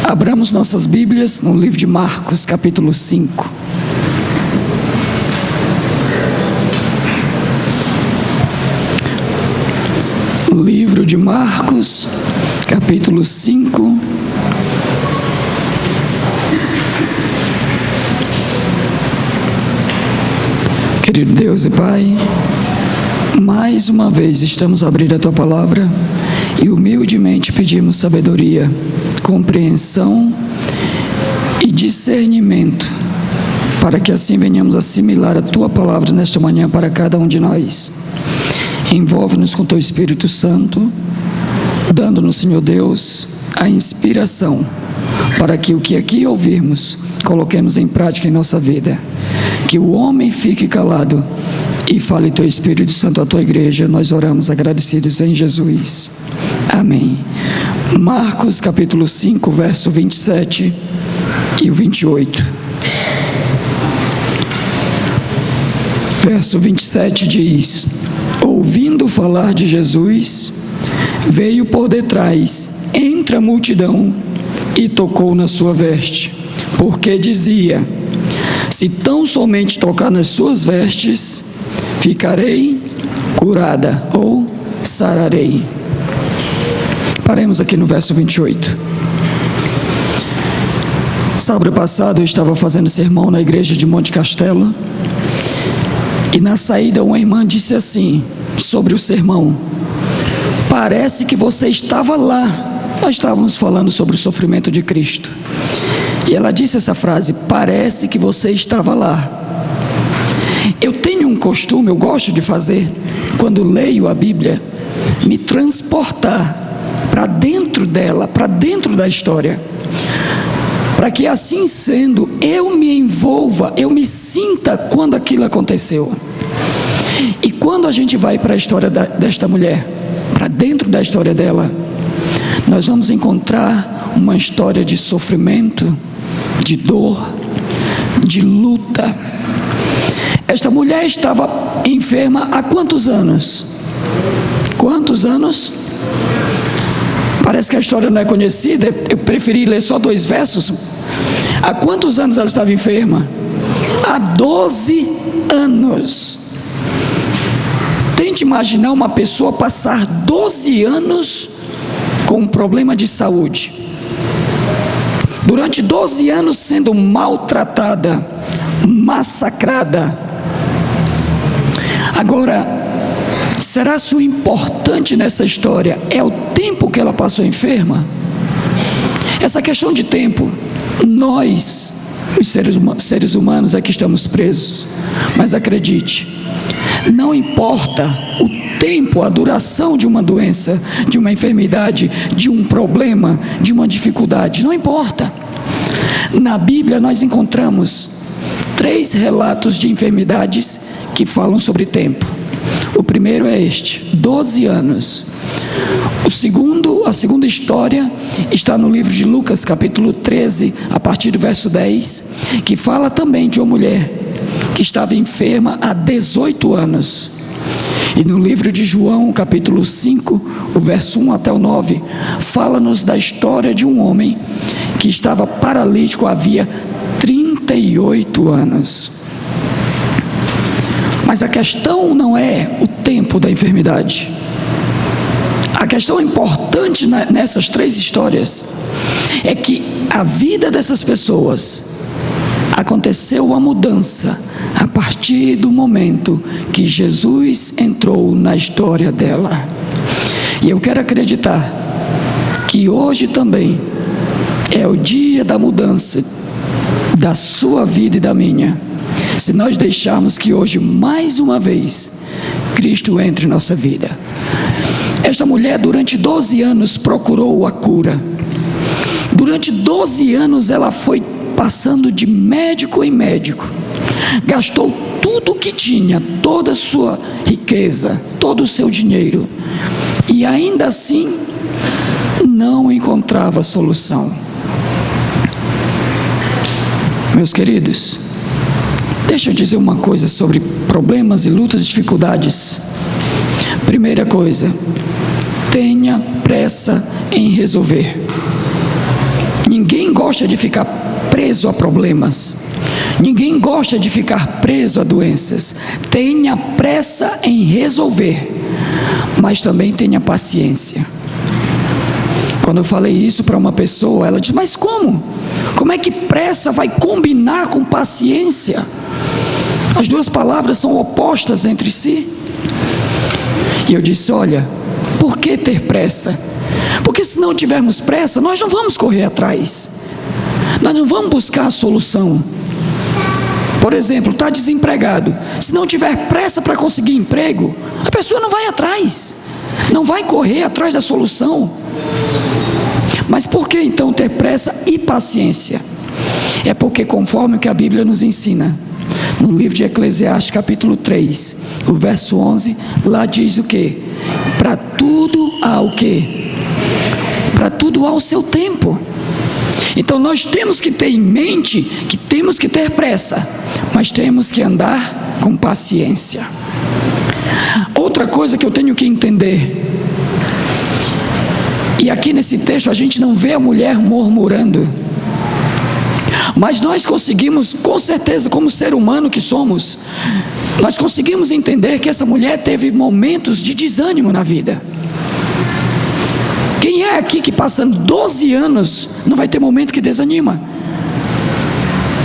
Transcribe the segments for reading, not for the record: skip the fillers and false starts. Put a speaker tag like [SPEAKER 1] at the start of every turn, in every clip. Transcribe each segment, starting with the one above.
[SPEAKER 1] Abramos nossas Bíblias no livro de Marcos, capítulo 5. Livro de Marcos, capítulo 5. Querido Deus e Pai, mais uma vez estamos abrindo a Tua Palavra e humildemente pedimos sabedoria, compreensão e discernimento, para que assim venhamos assimilar a Tua Palavra nesta manhã para cada um de nós. Envolve-nos com Teu Espírito Santo, dando-nos, Senhor Deus, a inspiração, para que o que aqui ouvirmos, coloquemos em prática em nossa vida. Que o homem fique calado e fale Teu Espírito Santo à Tua igreja. Nós oramos agradecidos em Jesus. Amém. Marcos capítulo 5, verso 27 e o 28. Verso 27 diz: ouvindo falar de Jesus, veio por detrás, entre a multidão, e tocou na sua veste, porque dizia: se tão somente tocar nas suas vestes, ficarei curada, ou sararei. Paremos aqui no verso 28. Sábado passado eu estava fazendo sermão na igreja de Monte Castelo, e na saída uma irmã disse assim, sobre o sermão: parece que você estava lá. Nós estávamos falando sobre o sofrimento de Cristo, e ela disse essa frase: parece que você estava lá. Eu tenho um costume, eu gosto de fazer, quando leio a Bíblia, me transportar para dentro dela, para dentro da história, para que assim sendo, eu me envolva, eu me sinta quando aquilo aconteceu. E quando a gente vai para a história desta mulher, para dentro da história dela, nós vamos encontrar uma história de sofrimento, de dor, de luta. Esta mulher estava enferma há quantos anos? Quantos anos? Parece que a história não é conhecida, eu preferi ler só 2 versos. Há quantos anos ela estava enferma? Há 12 anos. Tente imaginar uma pessoa passar 12 anos com um problema de saúde. Durante 12 anos sendo maltratada, massacrada. Agora, será que o importante nessa história é o tempo que ela passou enferma? Essa questão de tempo, nós, os seres humanos, é que estamos presos. Mas acredite, não importa o tempo, a duração de uma doença, de uma enfermidade, de um problema, de uma dificuldade, não importa. Na Bíblia nós encontramos 3 relatos de enfermidades que falam sobre tempo. O primeiro é este, 12 anos. A segunda história está no livro de Lucas, capítulo 13, a partir do verso 10, que fala também de uma mulher que estava enferma há 18 anos. E no livro de João, capítulo 5, o verso 1 até o 9, fala-nos da história de um homem que estava paralítico havia 38 anos. Mas a questão não é o tempo da enfermidade. A questão importante nessas 3 histórias é que a vida dessas pessoas aconteceu uma mudança a partir do momento que Jesus entrou na história dela. E eu quero acreditar que hoje também é o dia da mudança da sua vida e da minha, se nós deixarmos que hoje, mais uma vez, Cristo entre em nossa vida. Esta mulher, durante 12 anos, procurou a cura. Durante 12 anos, ela foi passando de médico em médico. Gastou tudo o que tinha, toda a sua riqueza, todo o seu dinheiro. E ainda assim, não encontrava solução. Meus queridos, deixa eu dizer uma coisa sobre problemas e lutas e dificuldades. Primeira coisa, tenha pressa em resolver. Ninguém gosta de ficar preso a problemas. Ninguém gosta de ficar preso a doenças. Tenha pressa em resolver, mas também tenha paciência. Quando eu falei isso para uma pessoa, ela disse: mas como? Como é que pressa vai combinar com paciência? As duas palavras são opostas entre si. E eu disse: olha, por que ter pressa? Porque se não tivermos pressa, nós não vamos correr atrás. Nós não vamos buscar a solução. Por exemplo, está desempregado. Se não tiver pressa para conseguir emprego, a pessoa não vai atrás, não vai correr atrás da solução. Mas por que então ter pressa e paciência? É porque, conforme o que a Bíblia nos ensina, no livro de Eclesiastes capítulo 3, o verso 11, lá diz o quê? Para tudo há o quê? Para tudo há o seu tempo. Então nós temos que ter em mente que temos que ter pressa, mas temos que andar com paciência. Outra coisa que eu tenho que entender, e aqui nesse texto a gente não vê a mulher murmurando, mas nós conseguimos, com certeza, como ser humano que somos, nós conseguimos entender que essa mulher teve momentos de desânimo na vida. Quem é aqui que passando 12 anos não vai ter momento que desanima?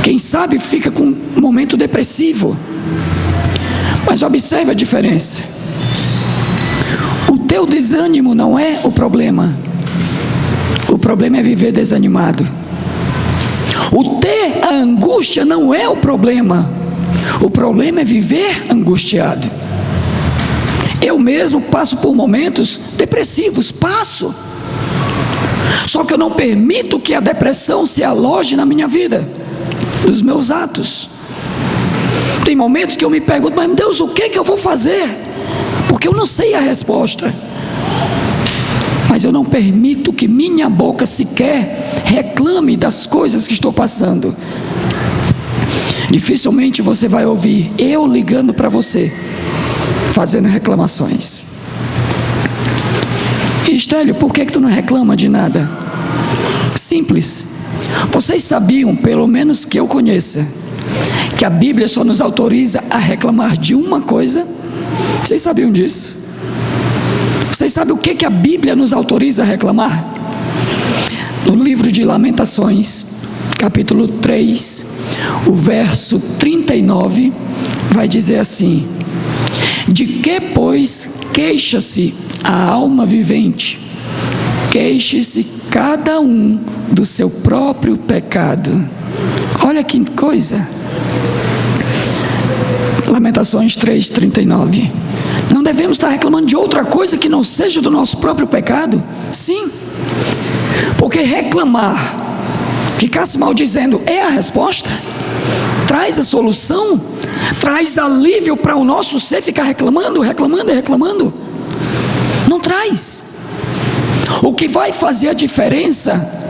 [SPEAKER 1] Quem sabe fica com um momento depressivo. Mas observe a diferença. O teu desânimo não é o problema. O problema é viver desanimado. O ter a angústia não é o problema. O problema é viver angustiado. Eu mesmo passo por momentos depressivos, passo. Só que eu não permito que a depressão se aloje na minha vida, nos meus atos. Tem momentos que eu me pergunto: mas Deus, o que eu vou fazer? Porque eu não sei a resposta. Mas eu não permito que minha boca sequer reclame das coisas que estou passando. Dificilmente você vai ouvir eu ligando para você, fazendo reclamações. Estélio, por que tu não reclama de nada? Simples. Vocês sabiam, pelo menos que eu conheça, que a Bíblia só nos autoriza a reclamar de uma coisa? Vocês sabiam disso? Vocês sabem o que a Bíblia nos autoriza a reclamar? No livro de Lamentações, capítulo 3, o verso 39, vai dizer assim: de que, pois, queixa-se a alma vivente? Queixe-se cada um do seu próprio pecado. Olha que coisa. Lamentações 3:39. Não devemos estar reclamando de outra coisa que não seja do nosso próprio pecado? Sim. Porque reclamar, ficar se maldizendo, é a resposta? Traz a solução? Traz alívio para o nosso ser ficar reclamando? Não traz. O que vai fazer a diferença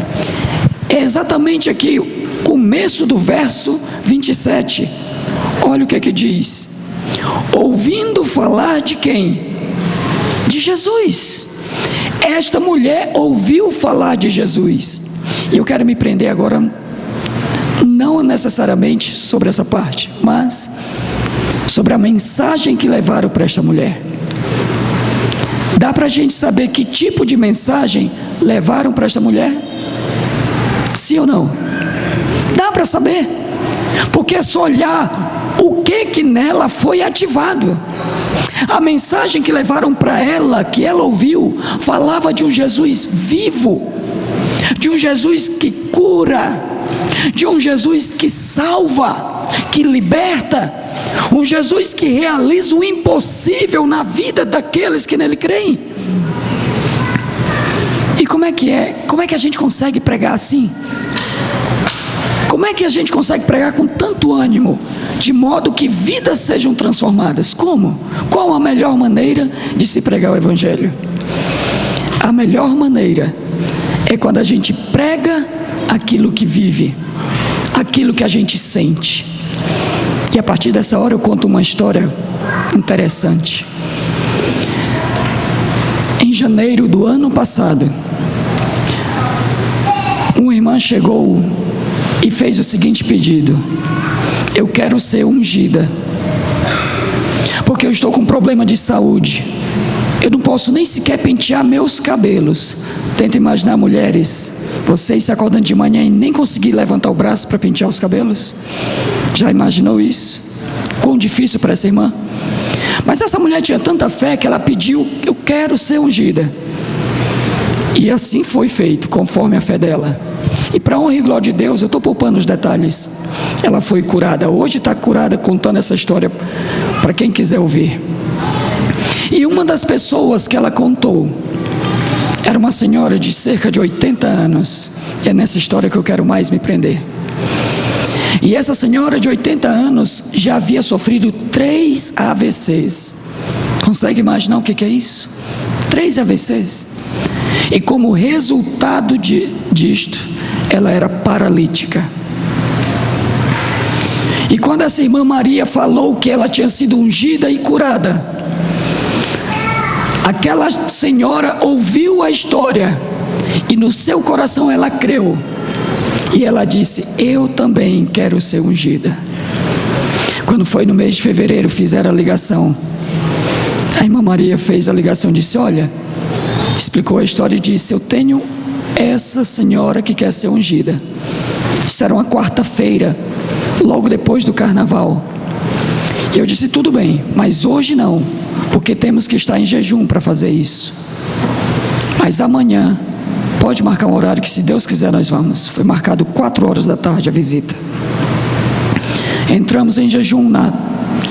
[SPEAKER 1] é exatamente aqui, o começo do verso 27. Olha o que diz: ouvindo falar de quem? De Jesus. Esta mulher ouviu falar de Jesus. E eu quero me prender agora, não necessariamente sobre essa parte, mas sobre a mensagem que levaram para esta mulher. Dá para a gente saber que tipo de mensagem levaram para esta mulher? Sim ou não? Dá para saber, porque é só olhar o que nela foi ativado. A mensagem que levaram para ela, que ela ouviu, falava de um Jesus vivo, de um Jesus que cura, de um Jesus que salva, que liberta, um Jesus que realiza o impossível na vida daqueles que nele creem. E como é que a gente consegue pregar assim? Como é que a gente consegue pregar com tanto ânimo, de modo que vidas sejam transformadas? Como? Qual a melhor maneira de se pregar o Evangelho? A melhor maneira é quando a gente prega aquilo que vive, aquilo que a gente sente. E a partir dessa hora eu conto uma história interessante. Em janeiro do ano passado, uma irmã irmã chegou e fez o seguinte pedido: eu quero ser ungida, porque eu estou com um problema de saúde, eu não posso nem sequer pentear meus cabelos. Tenta imaginar, mulheres, vocês se acordando de manhã e nem conseguir levantar o braço para pentear os cabelos. Já imaginou isso? Quão difícil para essa irmã. Mas essa mulher tinha tanta fé que ela pediu: eu quero ser ungida. E assim foi feito, conforme a fé dela. E para honra e glória de Deus, eu estou poupando os detalhes, ela foi curada. Hoje está curada, contando essa história para quem quiser ouvir. E uma das pessoas que ela contou era uma senhora de cerca de 80 anos. E é nessa história que eu quero mais me prender. E essa senhora de 80 anos já havia sofrido 3 AVCs. Consegue imaginar o que é isso? 3 AVCs. E como resultado disto, ela era paralítica. E quando essa irmã Maria falou que ela tinha sido ungida e curada, aquela senhora ouviu a história e no seu coração ela creu. E ela disse: eu também quero ser ungida. Quando foi no mês de fevereiro, fizeram a ligação. A irmã Maria fez a ligação e disse: olha, explicou a história e disse: eu tenho essa senhora que quer ser ungida. Isso era uma quarta-feira, logo depois do carnaval. E eu disse: tudo bem, mas hoje não, porque temos que estar em jejum para fazer isso. Mas amanhã pode marcar um horário que, se Deus quiser, nós vamos. Foi marcado 4 horas da tarde a visita. Entramos em jejum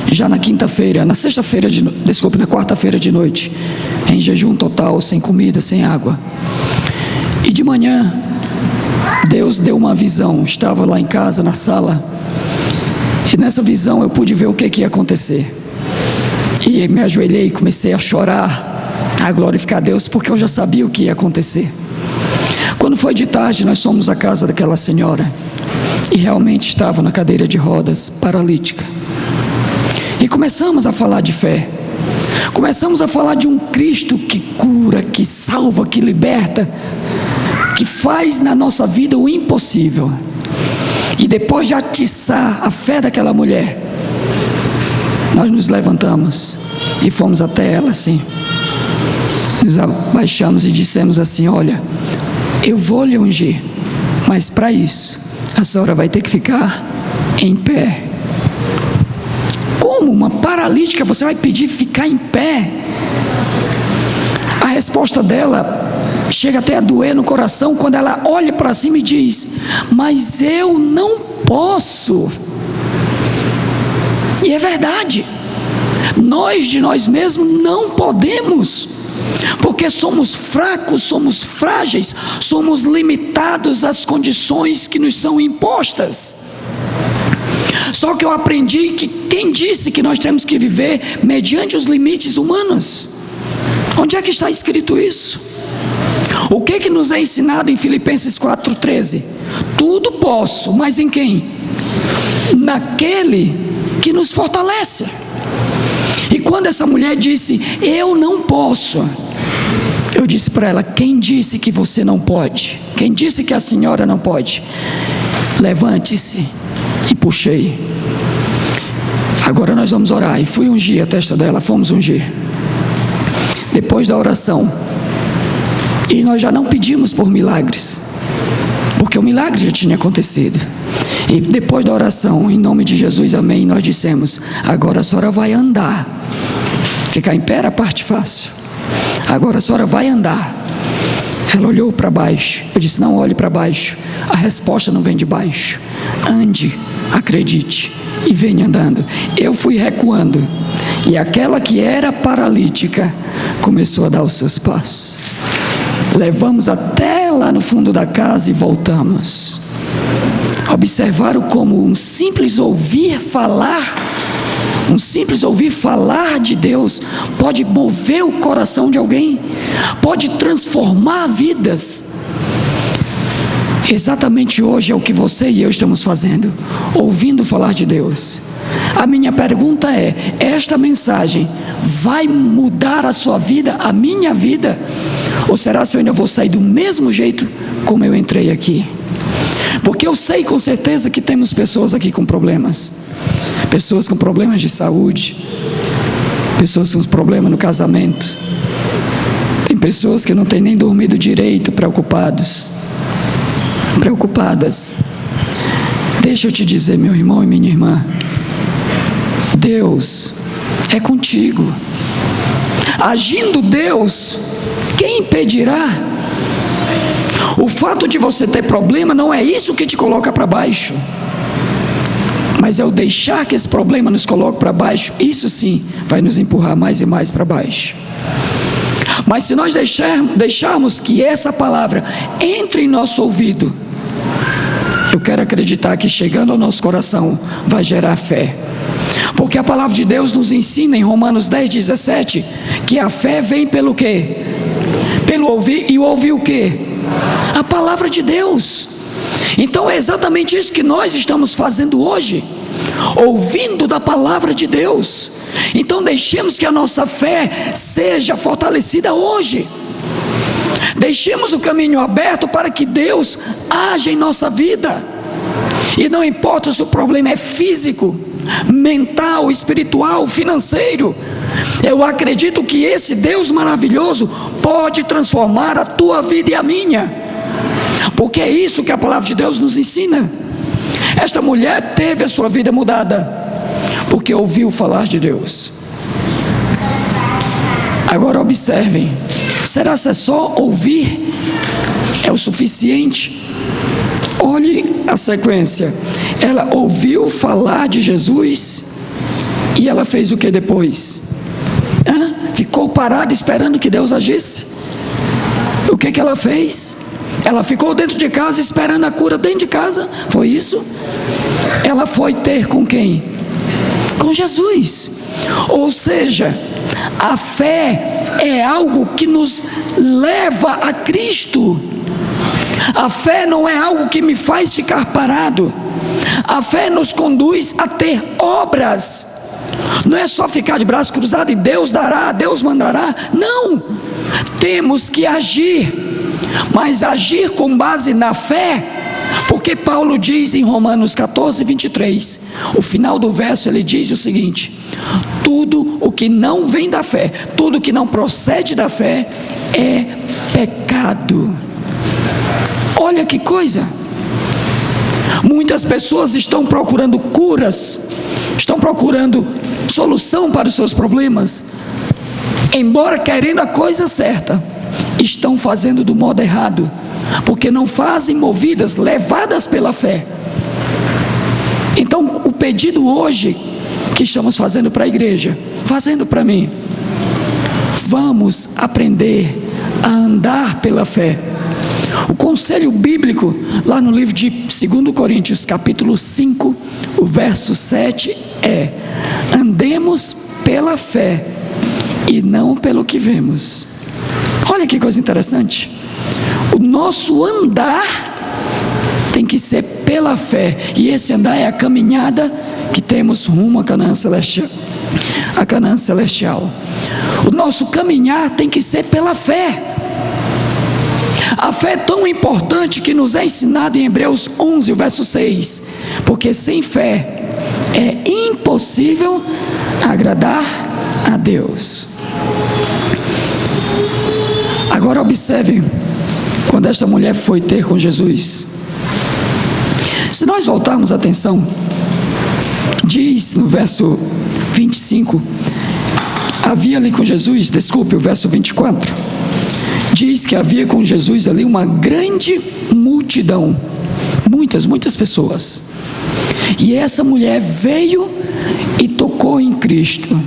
[SPEAKER 1] já na quinta-feira, na quarta-feira de noite, em jejum total, sem comida, sem água. E de manhã, Deus deu uma visão. Estava lá em casa, na sala, e nessa visão eu pude ver o que ia acontecer. E me ajoelhei e comecei a chorar, a glorificar a Deus, porque eu já sabia o que ia acontecer. Quando foi de tarde, nós fomos à casa daquela senhora, e realmente estava na cadeira de rodas, paralítica. E começamos a falar de fé. Começamos a falar de um Cristo que cura, que salva, que liberta, que faz na nossa vida o impossível. E depois de atiçar a fé daquela mulher, nós nos levantamos e fomos até ela assim. Nos abaixamos e dissemos assim: olha, eu vou lhe ungir, mas para isso a senhora vai ter que ficar em pé. Como uma paralítica você vai pedir ficar em pé? A resposta dela chega até a doer no coração quando ela olha para cima e diz: mas eu não posso. E é verdade, nós de nós mesmos não podemos, porque somos fracos, somos frágeis, somos limitados às condições que nos são impostas. Só que eu aprendi que quem disse que nós temos que viver mediante os limites humanos? Onde é que está escrito isso? O que nos é ensinado em Filipenses 4,13? Tudo posso, mas em quem? Naquele que nos fortalece. E quando essa mulher disse: eu não posso, eu disse para ela: quem disse que você não pode? Quem disse que a senhora não pode? Levante-se. E puxei. Agora nós vamos orar. E fui ungir a testa dela, fomos ungir. Depois da oração, e nós já não pedimos por milagres, porque o milagre já tinha acontecido. E depois da oração, em nome de Jesus, amém, nós dissemos: agora a senhora vai andar. Ficar em pé era a parte fácil. Agora a senhora vai andar. Ela olhou para baixo. Eu disse: não olhe para baixo, a resposta não vem de baixo. Ande, acredite, e venha andando. Eu fui recuando, e aquela que era paralítica começou a dar os seus passos. Levamos até lá no fundo da casa e voltamos. Observaram como um simples ouvir falar de Deus pode mover o coração de alguém, pode transformar vidas. Exatamente hoje é o que você e eu estamos fazendo, ouvindo falar de Deus. A minha pergunta é: esta mensagem vai mudar a sua vida, a minha vida? Ou será que eu ainda vou sair do mesmo jeito como eu entrei aqui? Porque eu sei com certeza que temos pessoas aqui com problemas. Pessoas com problemas de saúde. Pessoas com problemas no casamento. Tem pessoas que não têm nem dormido direito, preocupadas. Deixa eu te dizer, meu irmão e minha irmã, Deus é contigo. Agindo Deus, quem impedirá? O fato de você ter problema não é isso que te coloca para baixo, mas é o deixar que esse problema nos coloque para baixo. Isso sim vai nos empurrar mais e mais para baixo. Mas se nós deixarmos que essa palavra entre em nosso ouvido, eu quero acreditar que chegando ao nosso coração vai gerar fé. Porque a palavra de Deus nos ensina em Romanos 10:17 que a fé vem pelo quê? Pelo ouvir, e ouvir o quê? A palavra de Deus. Então é exatamente isso que nós estamos fazendo hoje, ouvindo da palavra de Deus. Então deixemos que a nossa fé seja fortalecida hoje. Deixemos o caminho aberto para que Deus haja em nossa vida. E não importa se o problema é físico, mental, espiritual, financeiro, eu acredito que esse Deus maravilhoso pode transformar a tua vida e a minha, porque é isso que a palavra de Deus nos ensina. Esta mulher teve a sua vida mudada porque ouviu falar de Deus. Agora observem, será que é só ouvir é o suficiente? Olhe a sequência. Ela ouviu falar de Jesus e ela fez o que depois? Ficou parada esperando que Deus agisse? O que ela fez? Ela ficou dentro de casa esperando a cura dentro de casa? Foi isso? Ela foi ter com quem? Com Jesus. Ou seja, a fé é algo que nos leva a Cristo. A fé não é algo que me faz ficar parado. A fé nos conduz a ter obras. Não é só ficar de braço cruzado e Deus dará, Deus mandará. Não, temos que agir, mas agir com base na fé. Porque Paulo diz em Romanos 14:23, o final do verso, ele diz o seguinte: tudo o que não vem da fé, tudo o que não procede da fé é pecado. Olha que coisa. Muitas pessoas estão procurando curas, estão procurando solução para os seus problemas, embora querendo a coisa certa, estão fazendo do modo errado, porque não fazem movidas, levadas pela fé. Então o pedido hoje que estamos fazendo para a igreja, fazendo para mim, vamos aprender a andar pela fé. O conselho bíblico, lá no livro de 2 Coríntios, capítulo 5, o verso 7 é: andemos pela fé e não pelo que vemos. Olha que coisa interessante. O nosso andar tem que ser pela fé, e esse andar é a caminhada que temos rumo à Canaã celestial. A Canaã celestial. O nosso caminhar tem que ser pela fé. A fé é tão importante que nos é ensinada em Hebreus 11, o verso 6, porque sem fé é impossível agradar a Deus. Agora observe, quando esta mulher foi ter com Jesus, se nós voltarmos a atenção, diz no verso 25, havia ali com Jesus, desculpe, o verso 24, diz que havia com Jesus ali uma grande multidão, muitas pessoas, e essa mulher veio e tocou em Cristo.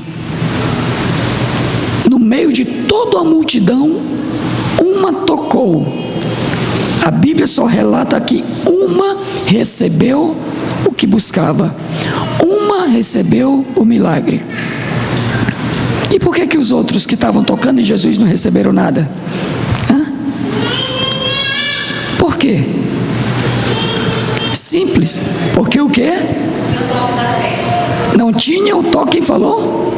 [SPEAKER 1] No meio de toda a multidão, uma tocou. A Bíblia só relata que uma recebeu o que buscava, uma recebeu o milagre. E por que os outros que estavam tocando em Jesus não receberam nada? Por quê? Simples, porque o quê? Não tinha o toque, quem falou?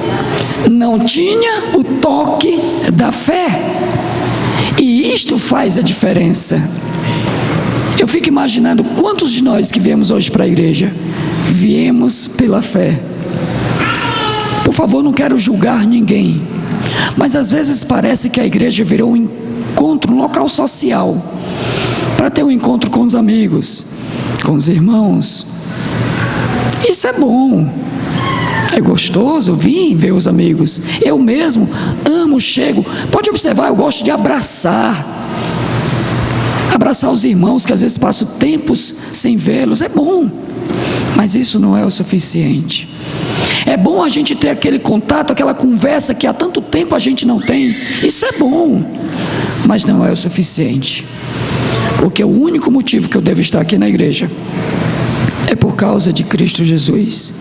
[SPEAKER 1] Não tinha o toque da fé. E isto faz a diferença. Eu fico imaginando quantos de nós que viemos hoje para a igreja, viemos pela fé. Por favor, não quero julgar ninguém, mas às vezes parece que a igreja virou um encontro, um local social, para ter um encontro com os amigos, com os irmãos. Isso é bom, é gostoso vir ver os amigos. Eu mesmo amo, chego, pode observar, eu gosto de abraçar os irmãos, que às vezes passo tempos sem vê-los. É bom, mas isso não é o suficiente. É bom a gente ter aquele contato, aquela conversa que há tanto tempo a gente não tem. Isso é bom, mas não é o suficiente, porque o único motivo que eu devo estar aqui na igreja é por causa de Cristo Jesus.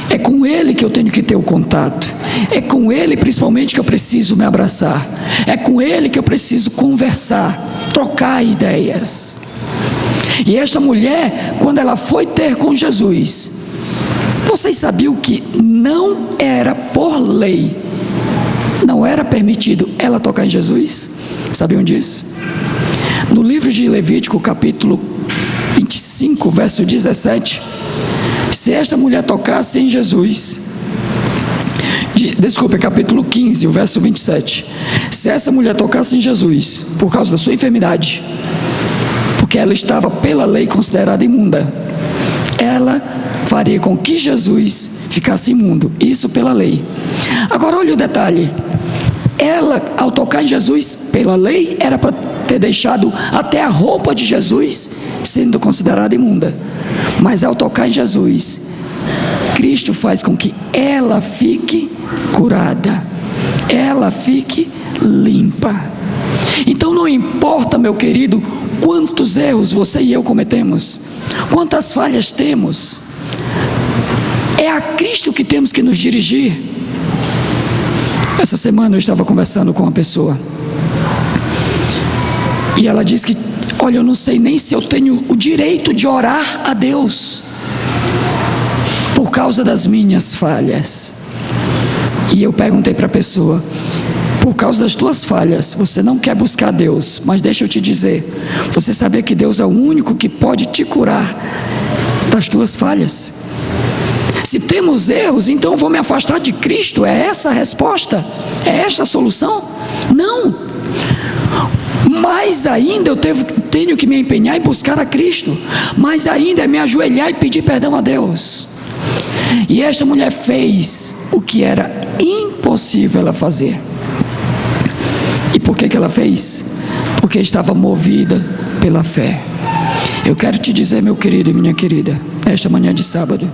[SPEAKER 1] É com Ele que eu tenho que ter o contato, é com Ele principalmente que eu preciso me abraçar, é com Ele que eu preciso conversar, trocar ideias. E esta mulher, quando ela foi ter com Jesus, vocês sabiam que não era por lei, não era permitido ela tocar em Jesus? Sabiam disso? No livro de Levítico, capítulo 25, verso 17, se esta mulher tocasse em Jesus, capítulo 15, o verso 27, se essa mulher tocasse em Jesus, por causa da sua enfermidade, porque ela estava pela lei considerada imunda, ela faria com que Jesus ficasse imundo, isso pela lei. Agora olha o detalhe, ela ao tocar em Jesus, pela lei, era para ter deixado até a roupa de Jesus sendo considerada imunda, mas ao tocar em Jesus, Cristo faz com que ela fique curada, ela fique limpa. Então não importa, meu querido, quantos erros você e eu cometemos, quantas falhas temos, é a Cristo que temos que nos dirigir. Essa semana eu estava conversando com uma pessoa, e ela disse que, olha, eu não sei nem se eu tenho o direito de orar a Deus, por causa das minhas falhas. E eu perguntei para a pessoa, por causa das tuas falhas, você não quer buscar Deus, mas deixa eu te dizer, você sabia que Deus é o único que pode te curar das tuas falhas? Se temos erros, então vou me afastar de Cristo? É essa a resposta? É esta a solução? Não. Mais ainda eu tenho que me empenhar em buscar a Cristo, mais ainda é me ajoelhar e pedir perdão a Deus. E esta mulher fez o que era impossível ela fazer. E por que ela fez? Porque estava movida pela fé. Eu quero te dizer, meu querido e minha querida, nesta manhã de sábado,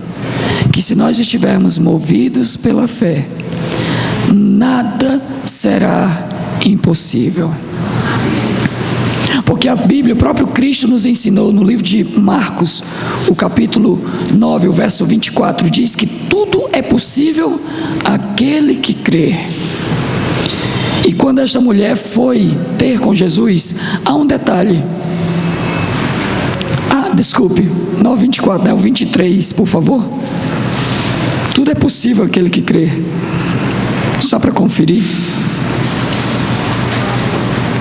[SPEAKER 1] que se nós estivermos movidos pela fé, nada será impossível. Porque a Bíblia, o próprio Cristo nos ensinou no livro de Marcos, o capítulo 9, o verso 24, diz que tudo é possível àquele que crê. E quando esta mulher foi ter com Jesus, há um detalhe. Desculpe, não o 24, né? O 23, por favor. Tudo é possível àquele que crê. Só para conferir.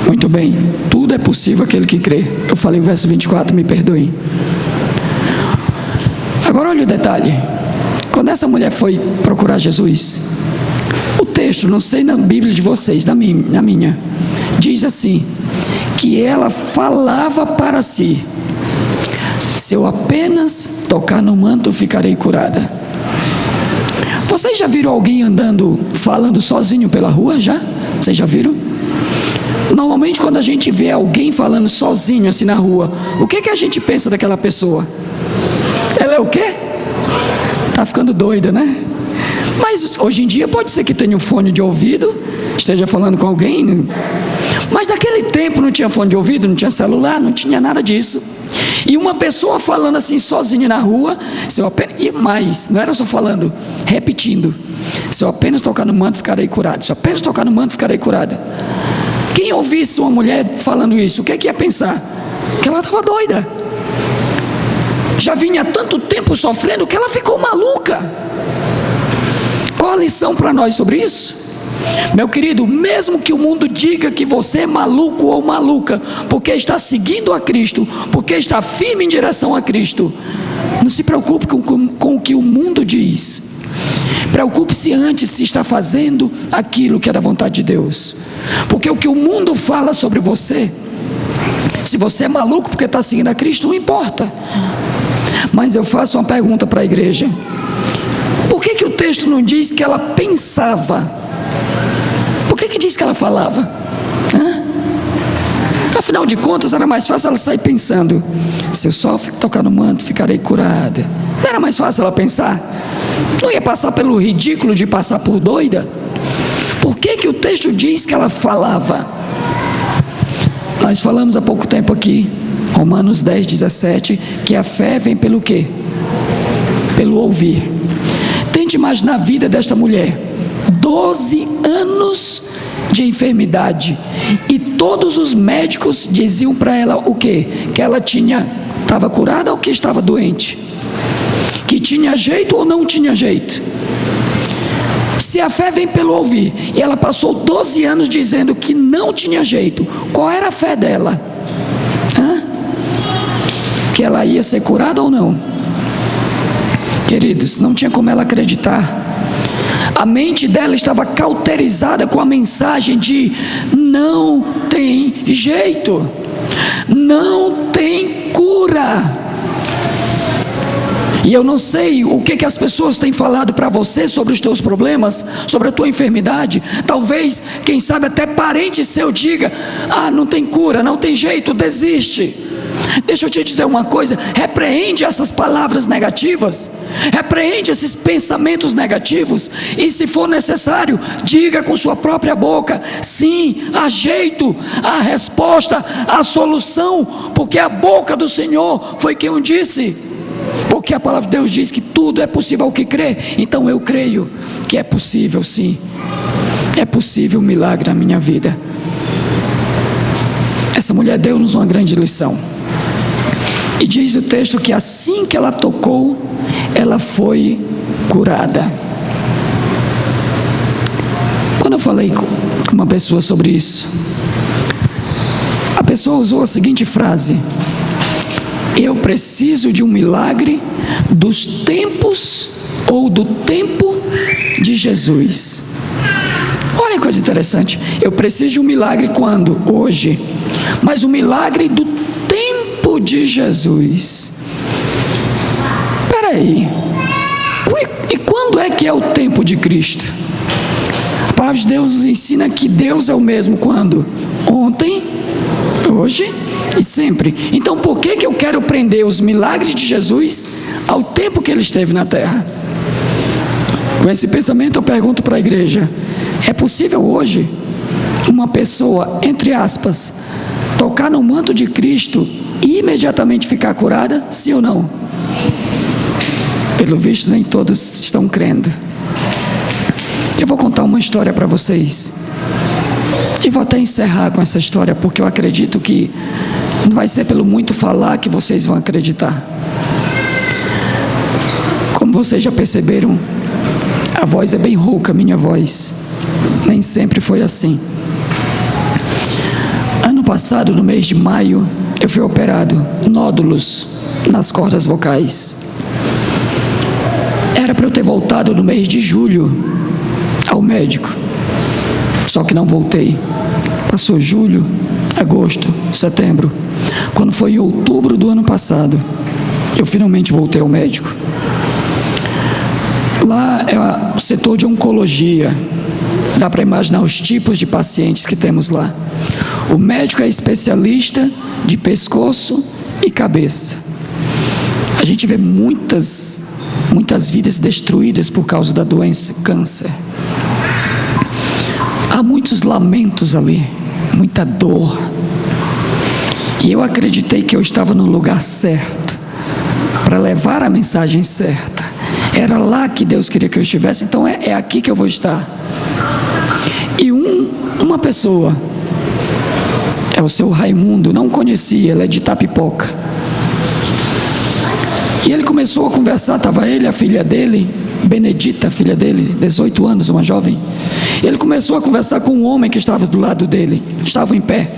[SPEAKER 1] Muito bem, tudo é possível àquele que crê. Eu falei o verso 24, me perdoem. Agora olha o detalhe. Quando essa mulher foi procurar Jesus, o texto, não sei na Bíblia de vocês, na minha, diz assim, que ela falava para si, se eu apenas tocar no manto, ficarei curada. Vocês já viram alguém andando, falando sozinho pela rua, já? Vocês já viram? Normalmente quando a gente vê alguém falando sozinho assim na rua, o que a gente pensa daquela pessoa? Ela é o quê? Está ficando doida, né? Mas hoje em dia pode ser que tenha um fone de ouvido, esteja falando com alguém, mas naquele tempo não tinha fone de ouvido, não tinha celular, não tinha nada disso. E uma pessoa falando assim sozinha na rua, e mais, não era só falando, repetindo, se eu apenas tocar no manto ficarei curado, se eu apenas tocar no manto ficarei curada. Quem ouvisse uma mulher falando isso, o que ia pensar? Que ela estava doida, já vinha há tanto tempo sofrendo que ela ficou maluca. Qual a lição para nós sobre isso? Meu querido, mesmo que o mundo diga que você é maluco ou maluca, porque está seguindo a Cristo, porque está firme em direção a Cristo, não se preocupe com o que o mundo diz. Preocupe-se antes se está fazendo aquilo que é da vontade de Deus. Porque o que o mundo fala sobre você, se você é maluco porque está seguindo a Cristo, não importa. Mas eu faço uma pergunta para a igreja: por que o texto não diz que ela pensava? Por que diz que ela falava? Afinal de contas, era mais fácil ela sair pensando: se eu só tocar no manto, ficarei curada. Não era mais fácil ela pensar? Não ia passar pelo ridículo de passar por doida? Por que o texto diz que ela falava? Nós falamos há pouco tempo aqui, Romanos 10, 17, que a fé vem pelo quê? Pelo ouvir. Tente imaginar a vida desta mulher: 12 anos de enfermidade, e todos os médicos diziam para ela o quê? Que ela estava curada ou que estava doente? Que tinha jeito ou não tinha jeito? Se a fé vem pelo ouvir, e ela passou 12 anos dizendo que não tinha jeito, qual era a fé dela? Que ela ia ser curada ou não? Queridos, não tinha como ela acreditar. A mente dela estava cauterizada com a mensagem de: não tem jeito, não tem cura. E eu não sei o que as pessoas têm falado para você sobre os teus problemas, sobre a tua enfermidade. Talvez, quem sabe até parente seu diga: não tem cura, não tem jeito, desiste. Deixa eu te dizer uma coisa: repreende essas palavras negativas, repreende esses pensamentos negativos, e se for necessário, diga com sua própria boca: sim, há jeito, há resposta, há solução, porque a boca do Senhor foi quem o disse. Porque a palavra de Deus diz que tudo é possível ao que crê. Então eu creio que é possível, sim. É possível um milagre na minha vida. Essa mulher deu-nos uma grande lição. E diz o texto que assim que ela tocou, ela foi curada. Quando eu falei com uma pessoa sobre isso, a pessoa usou a seguinte frase: eu preciso de um milagre dos tempos ou do tempo de Jesus. Olha que coisa interessante. Eu preciso de um milagre quando? Hoje. Mas o milagre do tempo de Jesus. Espera aí. E quando é que é o tempo de Cristo? A palavra de Deus nos ensina que Deus é o mesmo quando? Ontem, hoje e sempre. Então por que eu quero prender os milagres de Jesus ao tempo que ele esteve na terra? Com esse pensamento eu pergunto para a igreja: é possível hoje uma pessoa, entre aspas, tocar no manto de Cristo e imediatamente ficar curada? Sim ou não? Pelo visto nem todos estão crendo. Eu vou contar uma história para vocês, e vou até encerrar com essa história, porque eu acredito que não vai ser pelo muito falar que vocês vão acreditar. Como vocês já perceberam, a voz é bem rouca, minha voz. Nem sempre foi assim. Ano passado, no mês de maio, eu fui operado, nódulos nas cordas vocais. Era para eu ter voltado no mês de julho ao médico, só que não voltei. Passou julho, agosto, setembro. Quando foi em outubro do ano passado, eu finalmente voltei ao médico. Lá é o setor de oncologia. Dá para imaginar os tipos de pacientes que temos lá. O médico é especialista de pescoço e cabeça. A gente vê muitas vidas destruídas por causa da doença, câncer. Há muitos lamentos ali, muita dor. E eu acreditei que eu estava no lugar certo, para levar a mensagem certa. Era lá que Deus queria que eu estivesse, então é aqui que eu vou estar. E uma pessoa, é o seu Raimundo, não conhecia, ele é de Itapipoca. E ele começou a conversar, estava ele, a filha dele, Benedita, a filha dele, 18 anos, uma jovem. Ele começou a conversar com um homem que estava do lado dele, estava em pé.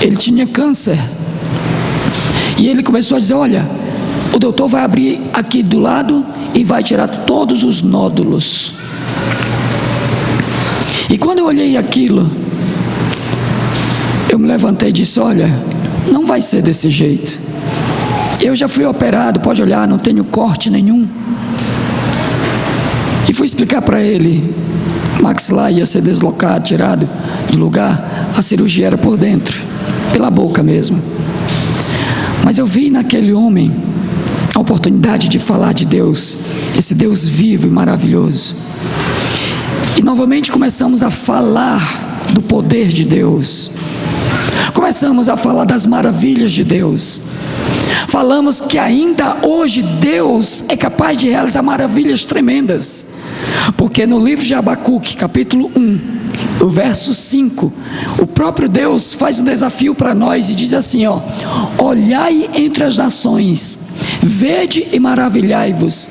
[SPEAKER 1] Ele tinha câncer. E ele começou a dizer: olha, o doutor vai abrir aqui do lado e vai tirar todos os nódulos. E quando eu olhei aquilo, eu me levantei e disse: olha, não vai ser desse jeito. Eu já fui operado, pode olhar, não tenho corte nenhum. E fui explicar para ele: maxilar ia ser deslocado, tirado do lugar. A cirurgia era por dentro, pela boca mesmo. Mas eu vi naquele homem a oportunidade de falar de Deus, esse Deus vivo e maravilhoso. E novamente começamos a falar do poder de Deus. Começamos a falar das maravilhas de Deus. Falamos que ainda hoje Deus é capaz de realizar maravilhas tremendas. Porque no livro de Abacuque, capítulo 1, o verso 5, o próprio Deus faz um desafio para nós e diz assim: ó, olhai entre as nações, vede e maravilhai-vos,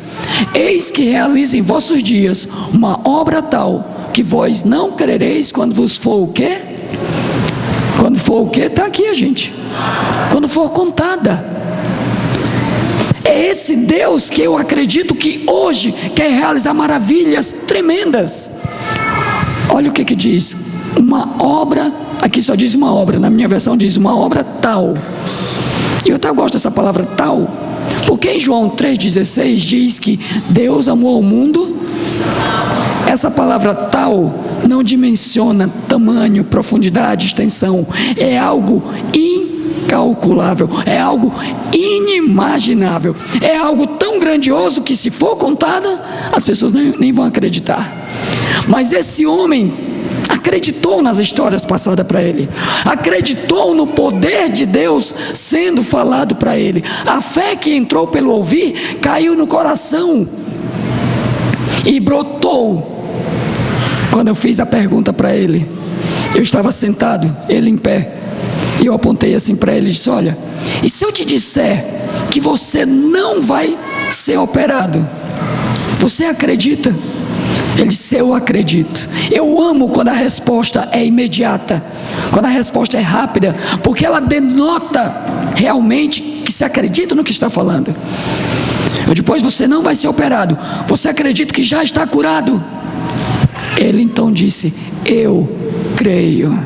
[SPEAKER 1] eis que realiza em vossos dias uma obra tal, que vós não crereis quando vos for o quê? Quando for o quê? Está aqui, gente. Quando for contada. É esse Deus que eu acredito que hoje quer realizar maravilhas tremendas. Olha o que diz: uma obra, aqui só diz uma obra, na minha versão diz uma obra tal. E eu até gosto dessa palavra tal, porque em João 3,16 diz que Deus amou o mundo. Essa palavra tal não dimensiona tamanho, profundidade, extensão. É algo incalculável, é algo inimaginável, é algo tão grandioso que, se for contada, as pessoas nem vão acreditar. Mas esse homem acreditou nas histórias passadas para ele, acreditou no poder de Deus sendo falado para ele. A fé que entrou pelo ouvir caiu no coração e brotou. Quando eu fiz a pergunta para ele, eu estava sentado, ele em pé, e eu apontei assim para ele e disse: olha, e se eu te disser que você não vai ser operado, você acredita? Ele disse: eu acredito. Eu amo quando a resposta é imediata, quando a resposta é rápida, porque ela denota realmente que se acredita no que está falando. Depois: você não vai ser operado, você acredita que já está curado? Ele então disse: eu creio.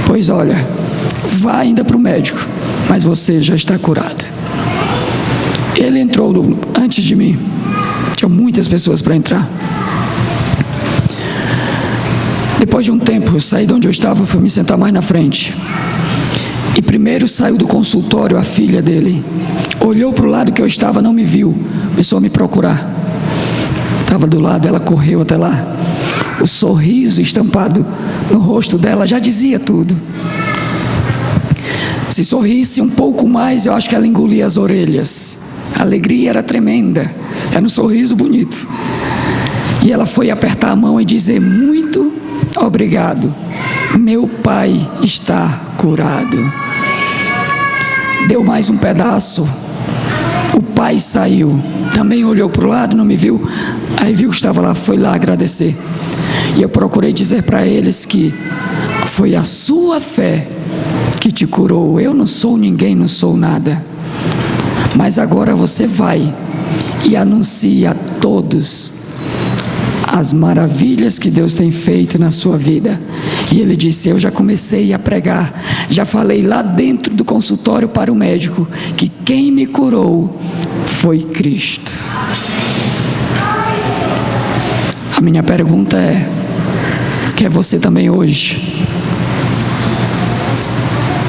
[SPEAKER 1] Pois olha, vá ainda para o médico, mas você já está curado. Ele entrou antes de mim. Tinha muitas pessoas para entrar. Depois de um tempo, eu saí de onde eu estava e fui me sentar mais na frente. E primeiro saiu do consultório a filha dele. Olhou para o lado que eu estava, não me viu, começou a me procurar. Estava do lado, ela correu até lá. O sorriso estampado no rosto dela já dizia tudo. Se sorrisse um pouco mais, eu acho que ela engolia as orelhas. A alegria era tremenda, era um sorriso bonito. E ela foi apertar a mão e dizer: muito obrigado, meu pai está curado. Deu mais um pedaço, o pai saiu, também olhou para o lado, não me viu, aí viu que estava lá, foi lá agradecer. E eu procurei dizer para eles que foi a sua fé que te curou. Eu não sou ninguém, não sou nada, mas agora você vai e anuncia a todos as maravilhas que Deus tem feito na sua vida. E ele disse: eu já comecei a pregar, já falei lá dentro do consultório para o médico que quem me curou foi Cristo. A minha pergunta é: quer você também hoje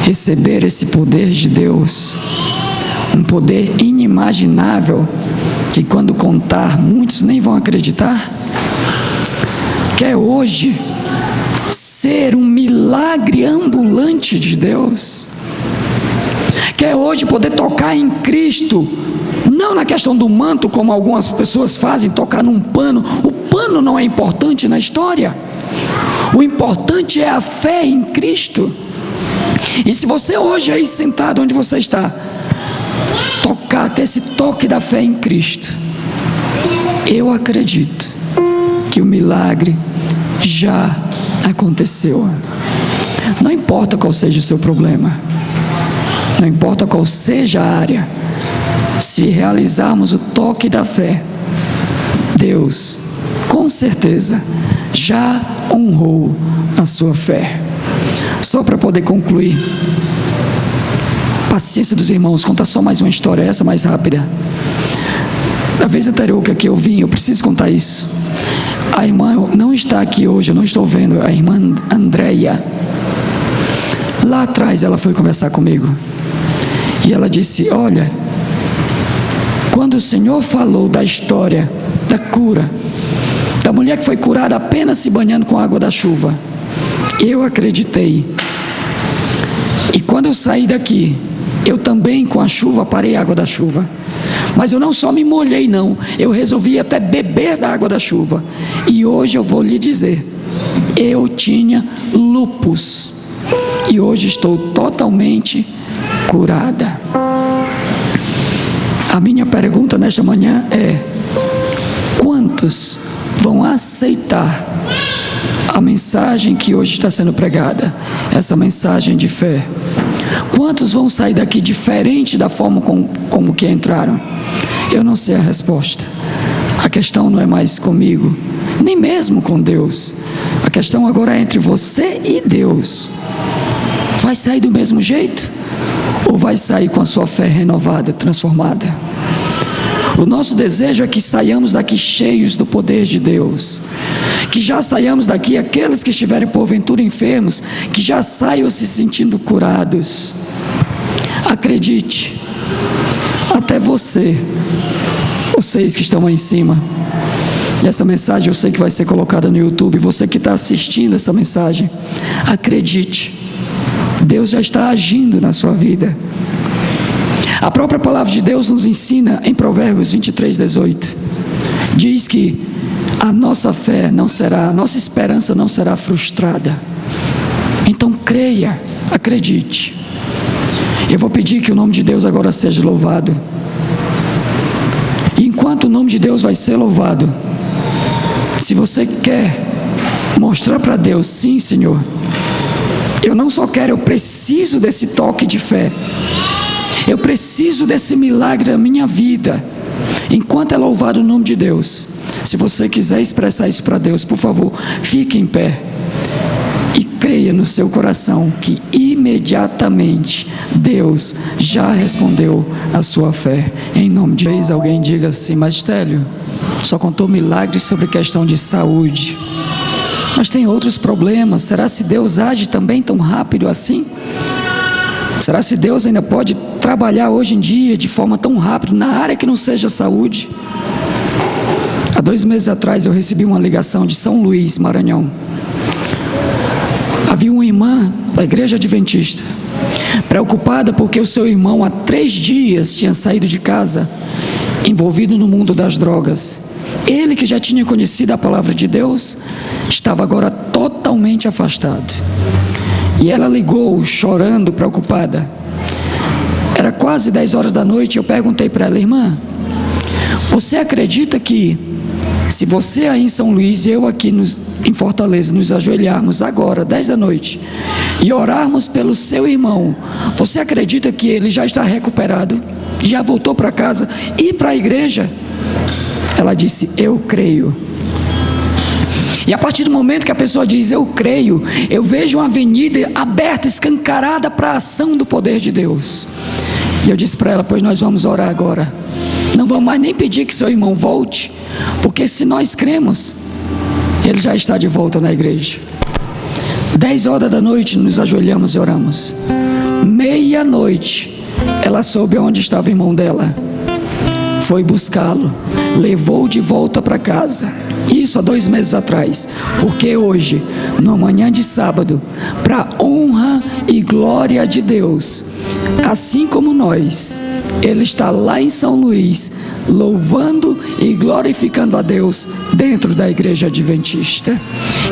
[SPEAKER 1] receber esse poder de Deus, um poder inimaginável, que quando contar muitos nem vão acreditar? Quer hoje ser um milagre ambulante de Deus? Quer hoje poder tocar em Cristo, não na questão do manto, como algumas pessoas fazem, tocar num pano? O pano não é importante na história, o importante é a fé em Cristo. E se você hoje aí sentado onde você está, ter esse toque da fé em Cristo, eu acredito que o milagre já aconteceu. Não importa qual seja o seu problema, não importa qual seja a área, se realizarmos o toque da fé, Deus, com certeza, já honrou a sua fé. Só para poder concluir, paciência dos irmãos, conta só mais uma história, essa mais rápida. Da vez anterior que aqui eu vim, eu preciso contar isso. A irmã não está aqui hoje, eu não estou vendo, a irmã Andréia. Lá atrás ela foi conversar comigo e ela disse: olha, quando o Senhor falou da história da cura, da mulher que foi curada apenas se banhando com a água da chuva, eu acreditei. E quando eu saí daqui, eu também com a chuva parei a água da chuva. Mas eu não só me molhei não, eu resolvi até beber da água da chuva. E hoje eu vou lhe dizer, eu tinha lúpus e hoje estou totalmente curada. A minha pergunta nesta manhã é: quantos vão aceitar a mensagem que hoje está sendo pregada, essa mensagem de fé? Quantos vão sair daqui diferente da forma como que entraram? Eu não sei a resposta. A questão não é mais comigo, nem mesmo com Deus. A questão agora é entre você e Deus. Vai sair do mesmo jeito? Ou vai sair com a sua fé renovada, transformada? O nosso desejo é que saiamos daqui cheios do poder de Deus. Que já saiamos daqui, aqueles que estiverem porventura enfermos, que já saiam se sentindo curados. Acredite, até vocês que estão aí em cima, e essa mensagem eu sei que vai ser colocada no YouTube, você que está assistindo essa mensagem, acredite, Deus já está agindo na sua vida. A própria palavra de Deus nos ensina em Provérbios 23:18, diz que a nossa fé não será, a nossa esperança não será frustrada. Então creia, acredite. Eu vou pedir que o nome de Deus agora seja louvado. E enquanto o nome de Deus vai ser louvado, se você quer mostrar para Deus, sim Senhor, eu não só quero, eu preciso desse toque de fé, eu preciso desse milagre na minha vida. Enquanto é louvado o nome de Deus, se você quiser expressar isso para Deus, por favor, fique em pé e creia no seu coração que imediatamente Deus já respondeu a sua fé, em nome de Deus. Alguém diga assim: mas Télio, só contou milagres sobre questão de saúde, mas tem outros problemas. Será se Deus age também tão rápido assim? Será se Deus ainda pode trabalhar hoje em dia de forma tão rápida na área que não seja saúde? Há 2 meses atrás eu recebi uma ligação de São Luís, Maranhão. Havia uma irmã da igreja adventista, preocupada porque o seu irmão há 3 dias tinha saído de casa, envolvido no mundo das drogas. Ele, que já tinha conhecido a palavra de Deus, estava agora totalmente afastado. E ela ligou, chorando, preocupada. Era quase 10 horas da noite e eu perguntei para ela: irmã, você acredita que se você aí em São Luís e eu aqui em Fortaleza nos ajoelharmos agora, 10 da noite, e orarmos pelo seu irmão, você acredita que ele já está recuperado, já voltou para casa e para a igreja? Ela disse: eu creio. E a partir do momento que a pessoa diz eu creio, eu vejo uma avenida aberta, escancarada para a ação do poder de Deus. E eu disse para ela: pois nós vamos orar agora. Não vamos mais nem pedir que seu irmão volte, porque se nós cremos, ele já está de volta na igreja. 10 horas da noite nos ajoelhamos e oramos. 00:30 ela soube onde estava o irmão dela, foi buscá-lo, levou de volta para casa. Isso há 2 meses atrás. Porque hoje, numa manhã de sábado, para honra e glória de Deus, assim como nós, ele está lá em São Luís, louvando e glorificando a Deus dentro da igreja adventista.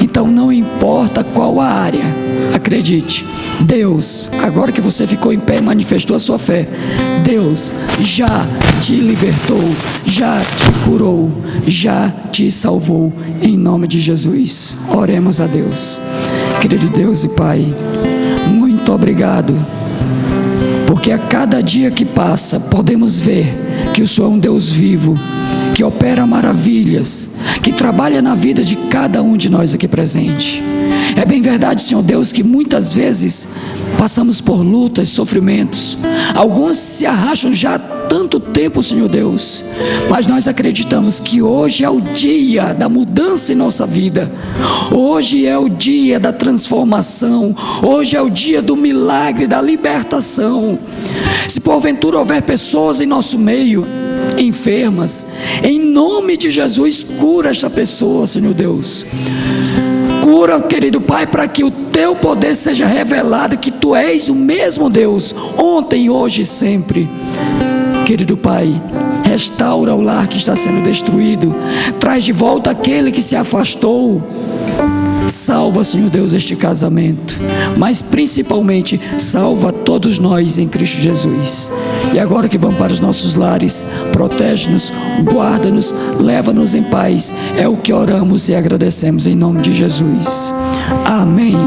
[SPEAKER 1] Então não importa qual a área, Acredite, Deus, agora que você ficou em pé e manifestou a sua fé, Deus já te libertou, já te curou, já te salvou, em nome de Jesus. Oremos a Deus. Querido Deus e Pai, muito obrigado, porque a cada dia que passa podemos ver que o Senhor é um Deus vivo, que opera maravilhas, que trabalha na vida de cada um de nós aqui presente. É bem verdade, Senhor Deus, que muitas vezes passamos por lutas, sofrimentos. Alguns se arrastam já há tanto tempo, Senhor Deus, mas nós acreditamos que hoje é o dia da mudança em nossa vida. Hoje é o dia da transformação. Hoje é o dia do milagre, da libertação. Se porventura houver pessoas em nosso meio enfermas, em nome de Jesus, cura esta pessoa, Senhor Deus. Cura, querido Pai, para que o teu poder seja revelado, que tu és o mesmo Deus, ontem, hoje e sempre. Querido Pai, restaura o lar que está sendo destruído, traz de volta aquele que se afastou. Salva, Senhor Deus, este casamento, mas principalmente salva todos nós em Cristo Jesus. E agora que vamos para os nossos lares, protege-nos, guarda-nos, leva-nos em paz. É o que oramos e agradecemos em nome de Jesus. Amém.